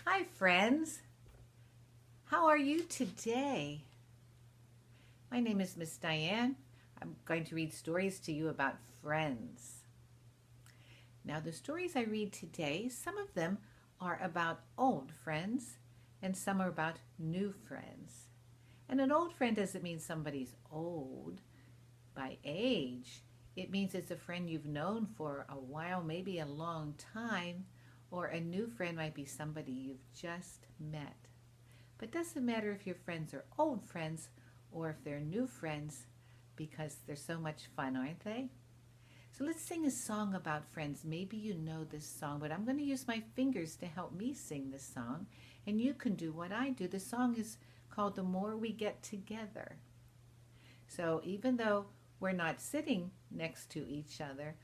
Hi, friends. How are you today? My name is Miss Diane. I'm going to read stories to you about friends. Now, the stories I read today, some of them are about old friends and some are about new friends. And an old friend doesn't mean somebody's old by age. It means it's a friend you've known for a while, maybe a long time, or a new friend might be somebody you've just met. But it doesn't matter if your friends are old friends or if they're new friends because they're so much fun, aren't they? So let's sing a song about friends. Maybe you know this song, but I'm going to use my fingers to help me sing this song, and you can do what I do. The song is called The More We Get Together. So even though we're not sitting next to each other,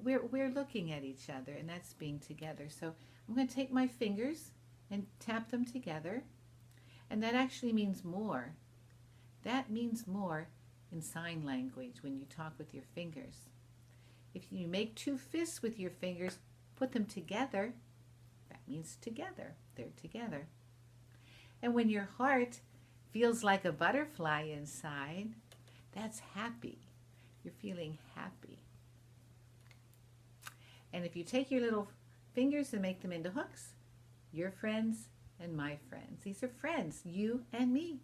we're looking at each other, and that's being together. So I'm going to take my fingers and tap them together, and that actually means more. That means more in sign language when you talk with your fingers. If you make two fists with your fingers, put them together, that means together. They're together. And when your heart feels like a butterfly inside, that's happy. You're feeling happy. And if you take your little fingers and make them into hooks, your friends and my friends. These are friends, you and me,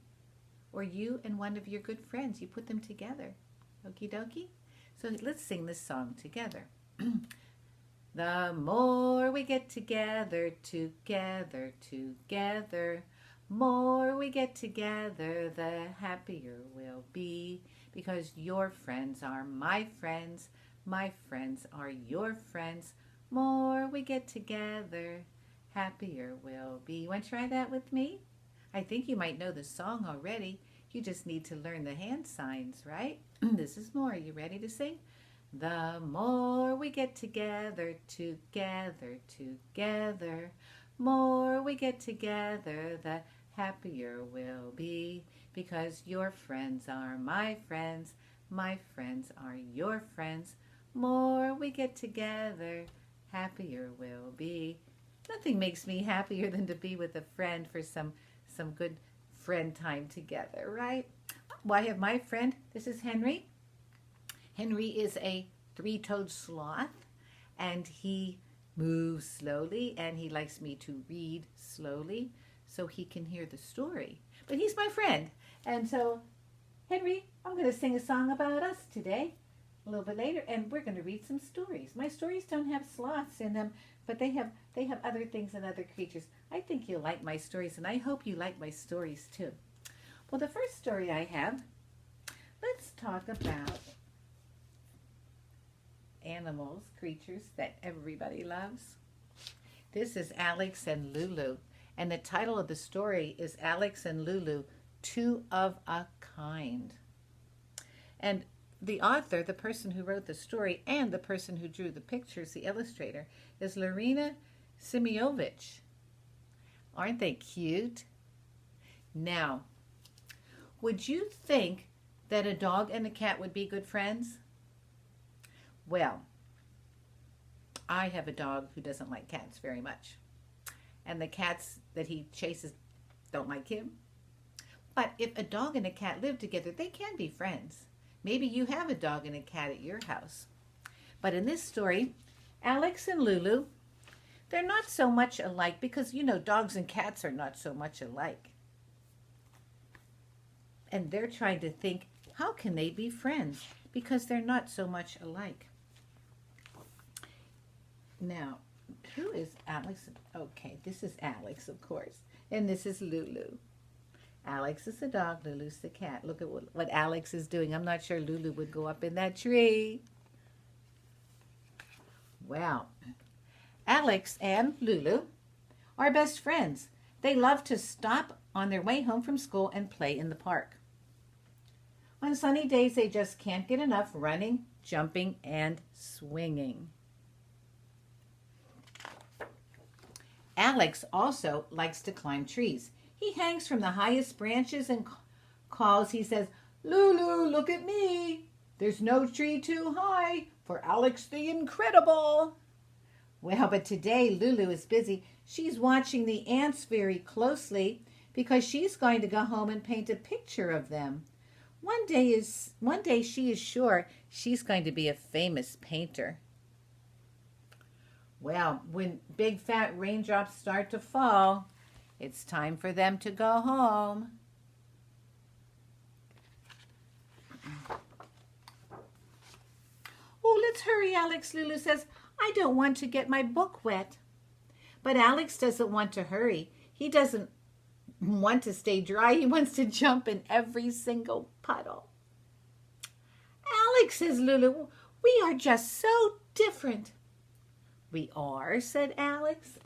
or you and one of your good friends. You put them together. Okie dokie? So let's sing this song together. The more we get together, together, together, more we get together, the happier we'll be. Because your friends are my friends are your friends. More we get together, happier we'll be. You want to try that with me? I think you might know the song already. You just need to learn the hand signs, right? This is more. Are you ready to sing? The more we get together, together, together, more we get together, the happier we'll be. Because your friends are my friends are your friends. More we get together, happier we'll be. Nothing makes me happier than to be with a friend for some good friend time together, right? Well, I have my friend. This is Henry. Henry is a three-toed sloth, and he moves slowly, and he likes me to read slowly so he can hear the story. But he's my friend. And so, Henry, I'm going to sing a song about us today, a little bit later, and we're going to read some stories. My stories don't have sloths in them, but they have other things and other creatures. I think you'll like my stories, and I hope you like my stories too. Well, the first story I have, let's talk about animals, creatures that everybody loves. This is Alex and Lulu, and the title of the story is Alex and Lulu, Two of a Kind. And the author, the person who wrote the story, and the person who drew the pictures, the illustrator, is Lorena Siminovich. Aren't they cute? Now, would you think that a dog and a cat would be good friends? Well, I have a dog who doesn't like cats very much. And the cats that he chases don't like him. But if a dog and a cat live together, they can be friends. Maybe you have a dog and a cat at your house. But in this story, Alex and Lulu, they're not so much alike because, dogs and cats are not so much alike. And they're trying to think, how can they be friends? Because they're not so much alike. Now, who is Alex? Okay, this is Alex, of course. And this is Lulu. Alex is the dog, Lulu's the cat. Look at what Alex is doing. I'm not sure Lulu would go up in that tree. Well, Alex and Lulu are best friends. They love to stop on their way home from school and play in the park. On sunny days, they just can't get enough running, jumping, and swinging. Alex also likes to climb trees. He hangs from the highest branches and calls. He says, "Lulu, look at me. There's no tree too high for Alex the Incredible." Well, but today Lulu is busy. She's watching the ants very closely because she's going to go home and paint a picture of them. One day she is sure she's going to be a famous painter. Well, when big fat raindrops start to fall, it's time for them to go home. Oh, let's hurry, Alex, Lulu says. I don't want to get my book wet. But Alex doesn't want to hurry. He doesn't want to stay dry. He wants to jump in every single puddle. Alex, says Lulu, we are just so different. We are, said Alex.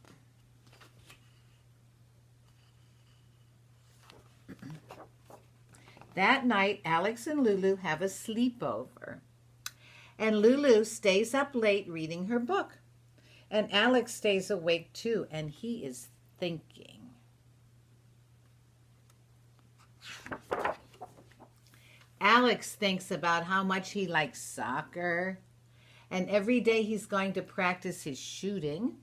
That night, Alex and Lulu have a sleepover. And Lulu stays up late reading her book. And Alex stays awake too, and he is thinking. Alex thinks about how much he likes soccer, and every day he's going to practice his shooting,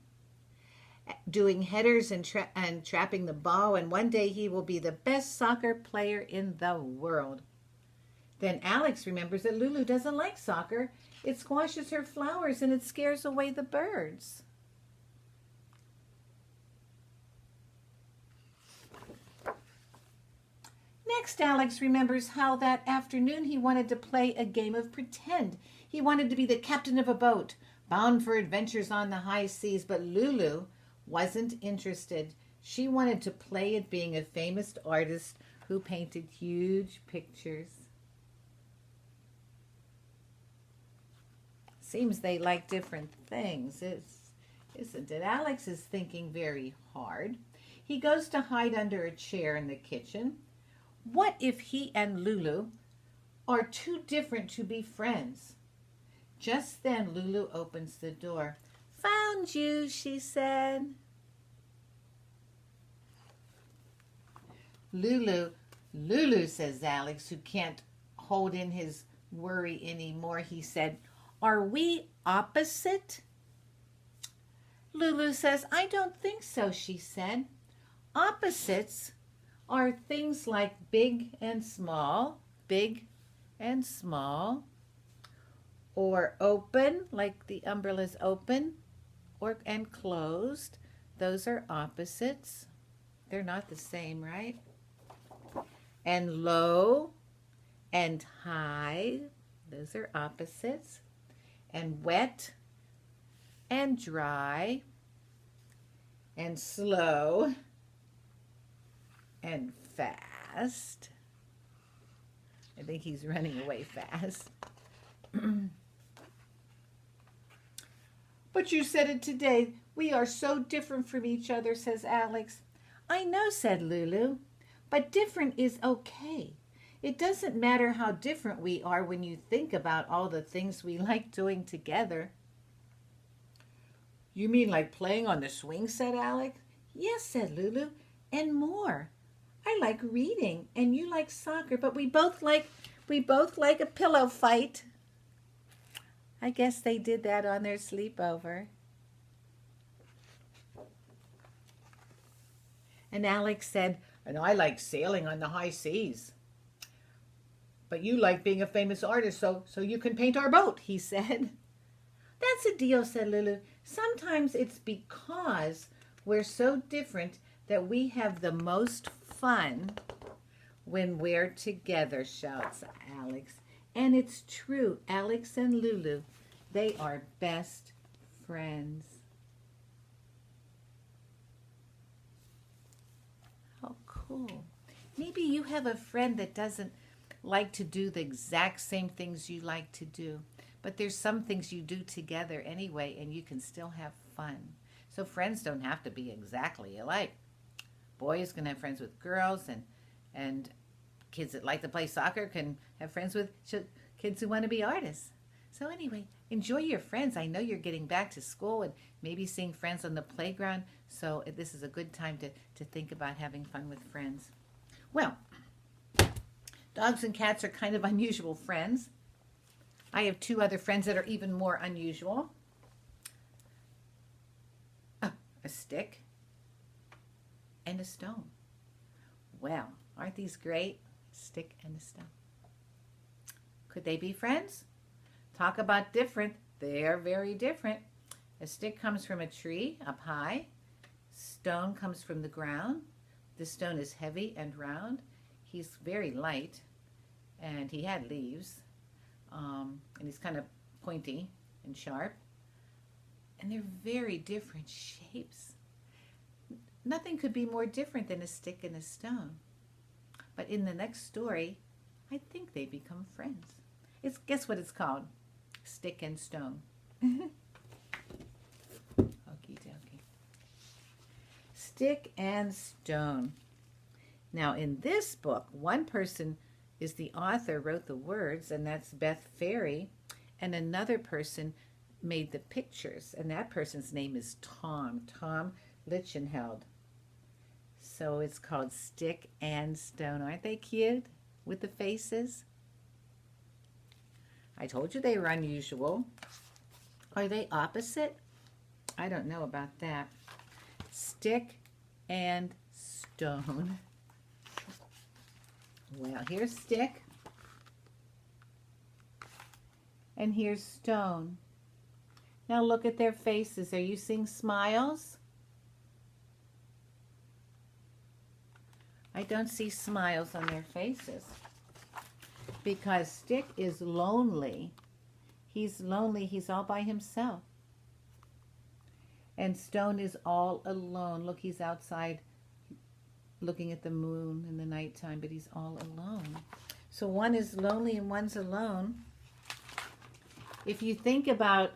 doing headers and trapping the ball, and one day he will be the best soccer player in the world. Then Alex remembers that Lulu doesn't like soccer. It squashes her flowers and it scares away the birds. Next, Alex remembers how that afternoon he wanted to play a game of pretend. He wanted to be the captain of a boat, bound for adventures on the high seas, but Lulu wasn't interested. She wanted to play at being a famous artist who painted huge pictures. Seems they like different things, isn't it? Alex is thinking very hard. He goes to hide under a chair in the kitchen. What if he and Lulu are too different to be friends? Just then Lulu opens the door. Found you, she said. Lulu, says Alex, who can't hold in his worry anymore. He said, are we opposite? Lulu says, I don't think so, she said. Opposites are things like big and small, or open, like the umbrella's open, and closed. Those are opposites. They're not the same, right? And low and high, those are opposites. And wet and dry and slow and fast. I think he's running away fast. But you said it today. We are so different from each other, says Alex. I know, said Lulu, but different is okay. It doesn't matter how different we are when you think about all the things we like doing together. You mean like playing on the swing, said Alex. Yes, said Lulu, and more. I like reading, and you like soccer, but we both like a pillow fight. I guess they did that on their sleepover. And Alex said, and I like sailing on the high seas. But you like being a famous artist, so you can paint our boat, he said. That's a deal, said Lulu. Sometimes it's because we're so different that we have the most fun when we're together, shouts Alex. And it's true, Alex and Lulu, they are best friends. How cool. Maybe you have a friend that doesn't like to do the exact same things you like to do, but there's some things you do together anyway, and you can still have fun. So friends don't have to be exactly alike. Boys can have friends with girls, and kids that like to play soccer can have friends with kids who want to be artists. So anyway, enjoy your friends. I know you're getting back to school and maybe seeing friends on the playground, so this is a good time to think about having fun with friends. Well, dogs and cats are kind of unusual friends. I have two other friends that are even more unusual. a stick, and a stone. Well, aren't these great? Stick and a stone. Could they be friends? Talk about different. They're very different. A stick comes from a tree up high. Stone comes from the ground. The stone is heavy and round. He's very light, and he had leaves, and he's kind of pointy and sharp. And they're very different shapes. Nothing could be more different than a stick and a stone. But in the next story, I think they become friends. Guess what it's called? Stick and Stone. Okie dokie. Stick and Stone. Now in this book, one person is the author, wrote the words, and that's Beth, Ferry, and another person made the pictures, and that person's name is Tom Lichtenheld. So it's called Stick and Stone. Aren't they cute with the faces? I told you they were unusual. Are they opposite? I don't know about that. Stick and Stone. Well, here's Stick. And here's Stone. Now look at their faces. Are you seeing smiles? I don't see smiles on their faces because Stick is lonely. He's lonely. He's all by himself. And Stone is all alone. Look, he's outside looking at the moon in the nighttime, but he's all alone. So one is lonely and one's alone. If you think about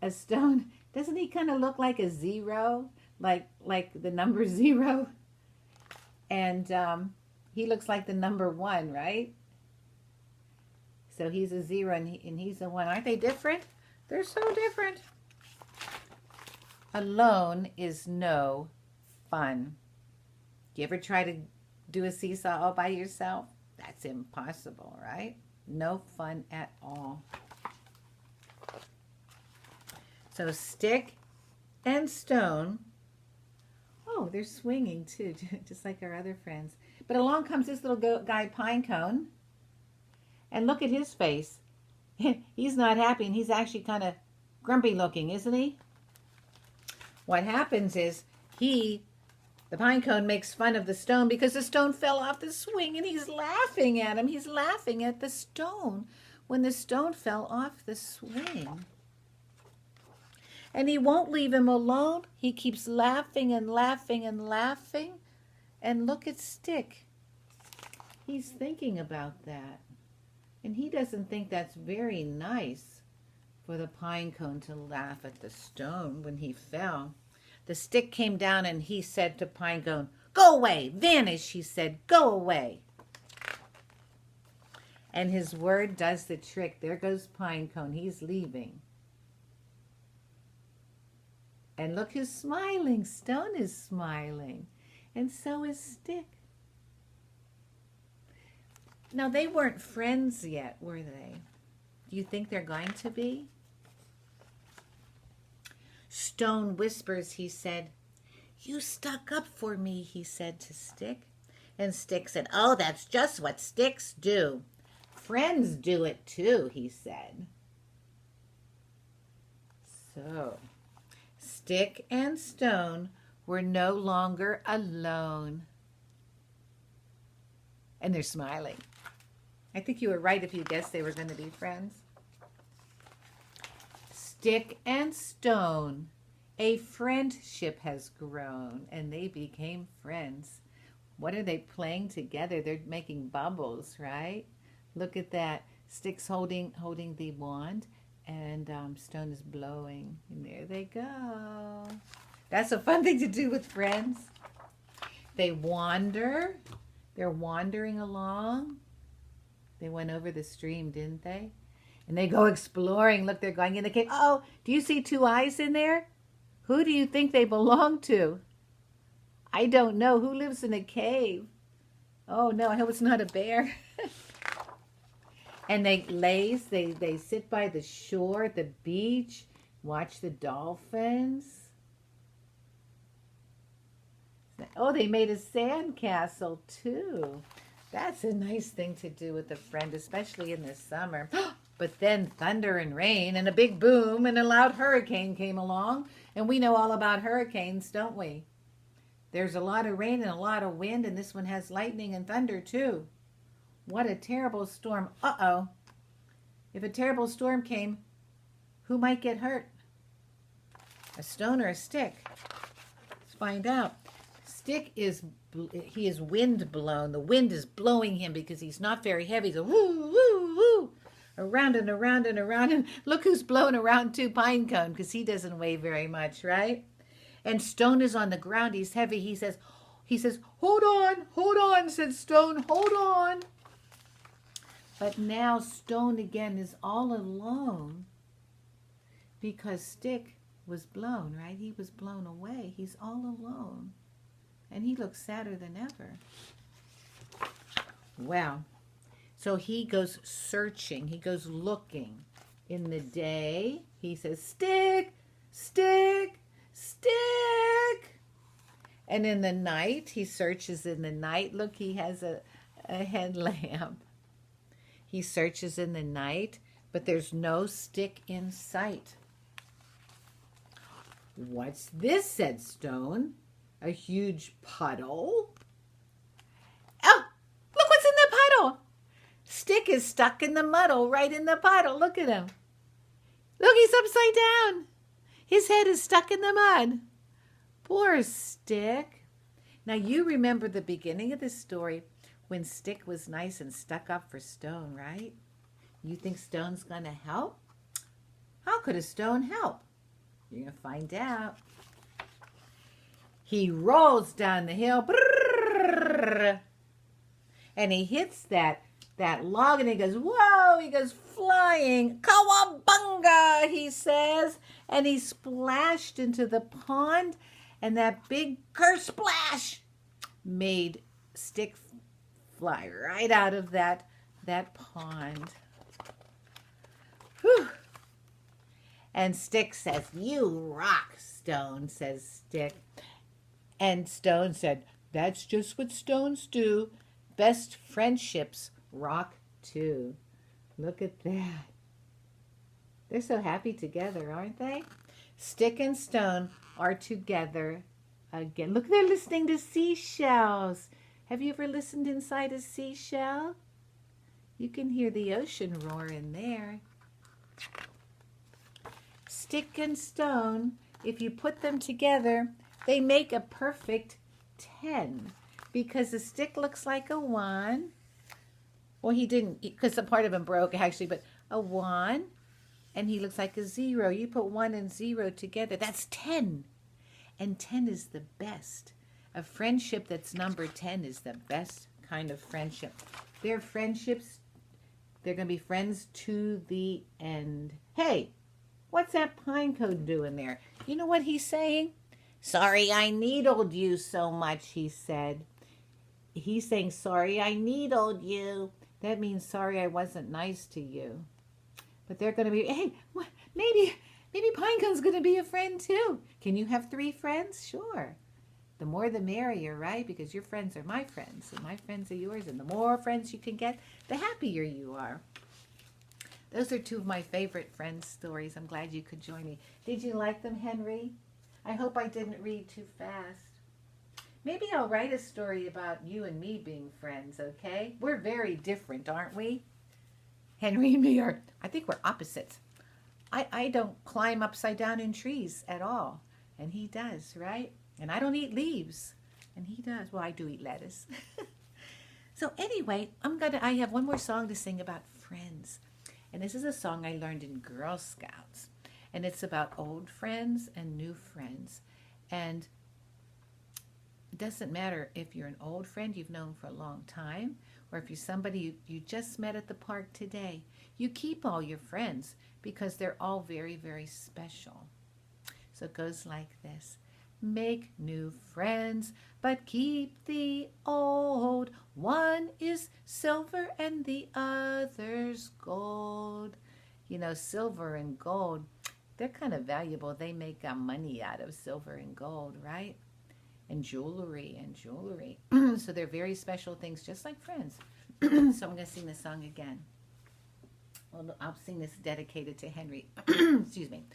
a stone, doesn't he kind of look like a zero? Like the number 0? And he looks like the number 1, right? So he's a 0 and he's a 1. Aren't they different? They're so different. Alone is no fun. You ever try to do a seesaw all by yourself? That's impossible, right? No fun at all. So Stick and Stone. Oh, they're swinging too, just like our other friends. But along comes this little guy, Pinecone. And look at his face. He's not happy, and he's actually kind of grumpy looking, isn't he? What happens is the Pinecone makes fun of the stone because the stone fell off the swing, and he's laughing at him. He's laughing at the stone when the stone fell off the swing. And he won't leave him alone. He keeps laughing and laughing and laughing. And look at Stick. He's thinking about that. And he doesn't think that's very nice for the Pinecone to laugh at the stone when he fell. The Stick came down and he said to Pinecone, "Go away, vanish," he said, "go away." And his word does the trick. There goes Pinecone. He's leaving. And look who's smiling. Stone is smiling. And so is Stick. Now, they weren't friends yet, were they? Do you think they're going to be? Stone whispers, he said. "You stuck up for me," he said to Stick. And Stick said, "Oh, that's just what sticks do. Friends do it too," he said. So, Stick and Stone were no longer alone. And they're smiling. I think you were right if you guessed they were going to be friends. Stick and Stone, a friendship has grown, and they became friends. What are they playing together? They're making bubbles, right? Look at that. Stick's holding the wand, and Stone is blowing. And there they go. That's a fun thing to do with friends. They wander. They're wandering along. They went over the stream, didn't they? And they go exploring. Look, they're going in the cave. Oh, do you see 2 eyes in there? Who do you think they belong to? I don't know. Who lives in a cave? Oh, no, I hope it's not a bear. And they sit by the shore at the beach, watch the dolphins. Oh, they made a sand castle too. That's a nice thing to do with a friend, especially in the summer. But then thunder and rain and a big boom and a loud hurricane came along. And we know all about hurricanes, don't we? There's a lot of rain and a lot of wind, and this one has lightning and thunder too. What a terrible storm. Uh-oh. If a terrible storm came, who might get hurt? A stone or a stick? Let's find out. Stick is wind blown. The wind is blowing him because he's not very heavy. So woo, woo, woo. Around and around and around. And look who's blowing around too, Pine Cone, because he doesn't weigh very much, right? And Stone is on the ground. He's heavy. He says, hold on, said Stone, hold on. But now Stone again is all alone because Stick was blown, right? He was blown away. He's all alone. And he looks sadder than ever. Wow. So he goes searching. He goes looking. In the day, he says, Stick, Stick, Stick. And in the night, he searches in the night. Look, he has a headlamp. He searches in the night, but there's no Stick in sight. What's this, said Stone. A huge puddle. Oh, look what's in the puddle. Stick is stuck in the muddle, right in the puddle. Look at him. Look, he's upside down. His head is stuck in the mud. Poor Stick. Now, you remember the beginning of the story when Stick was nice and stuck up for Stone, right? You think Stone's going to help? How could a stone help? You're going to find out. He rolls down the hill, and he hits that log, and he goes, whoa, he goes flying. Cowabunga, he says, and he splashed into the pond, and that big splash made Stick fly right out of that pond. Whew. And Stick says, you rock, Stone, says Stick. And Stone said, that's just what stones do. Best friendships rock too. Look at that. They're so happy together, aren't they? Stick and Stone are together again. Look, they're listening to seashells. Have you ever listened inside a seashell? You can hear the ocean roar in there. Stick and Stone, if you put them together, they make a perfect 10 because the stick looks like a 1. Well, he didn't, because a part of him broke actually, but a 1, and he looks like a 0. You put 1 and 0 together, that's 10. And 10 is the best. A friendship that's number 10 is the best kind of friendship. They're friendships, they're going to be friends to the end. Hey, what's that pine cone doing there? You know what he's saying? Sorry I needled you so much, he said. He's saying, sorry I needled you. That means sorry I wasn't nice to you. But they're going to be, hey, maybe Pinecone's going to be a friend too. Can you have 3 friends? Sure. The more the merrier, right? Because your friends are my friends, and my friends are yours. And the more friends you can get, the happier you are. Those are 2 of my favorite friends' stories. I'm glad you could join me. Did you like them, Henry? I hope I didn't read too fast. Maybe I'll write a story about you and me being friends, okay? We're very different, aren't we? Henry and me are, I think we're opposites. I don't climb upside down in trees at all. And he does, right? And I don't eat leaves. And he does. Well, I do eat lettuce. So anyway, I have one more song to sing about friends. And this is a song I learned in Girl Scouts. And it's about old friends and new friends. And it doesn't matter if you're an old friend you've known for a long time, or if you're somebody you just met at the park today. You keep all your friends because they're all very, very special. So it goes like this. Make new friends, but keep the old. One is silver and the other's gold. You know, silver and gold, they're kind of valuable. They make money out of silver and gold, right? and jewelry and jewelry. So they're very special things, just like friends. So I'm going to sing this song again. Well, I'll sing this dedicated to Henry. Excuse me.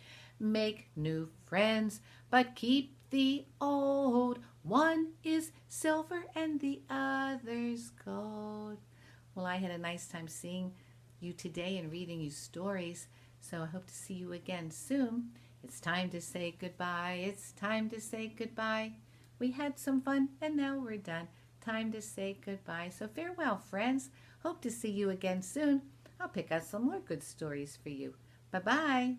Make new friends, but keep the old. One is silver and the other's gold. Well, I had a nice time seeing you today and reading you stories, so I hope to see you again soon. It's time to say goodbye. It's time to say goodbye. We had some fun and now we're done. Time to say goodbye. So farewell, friends. Hope to see you again soon. I'll pick out some more good stories for you. Bye-bye.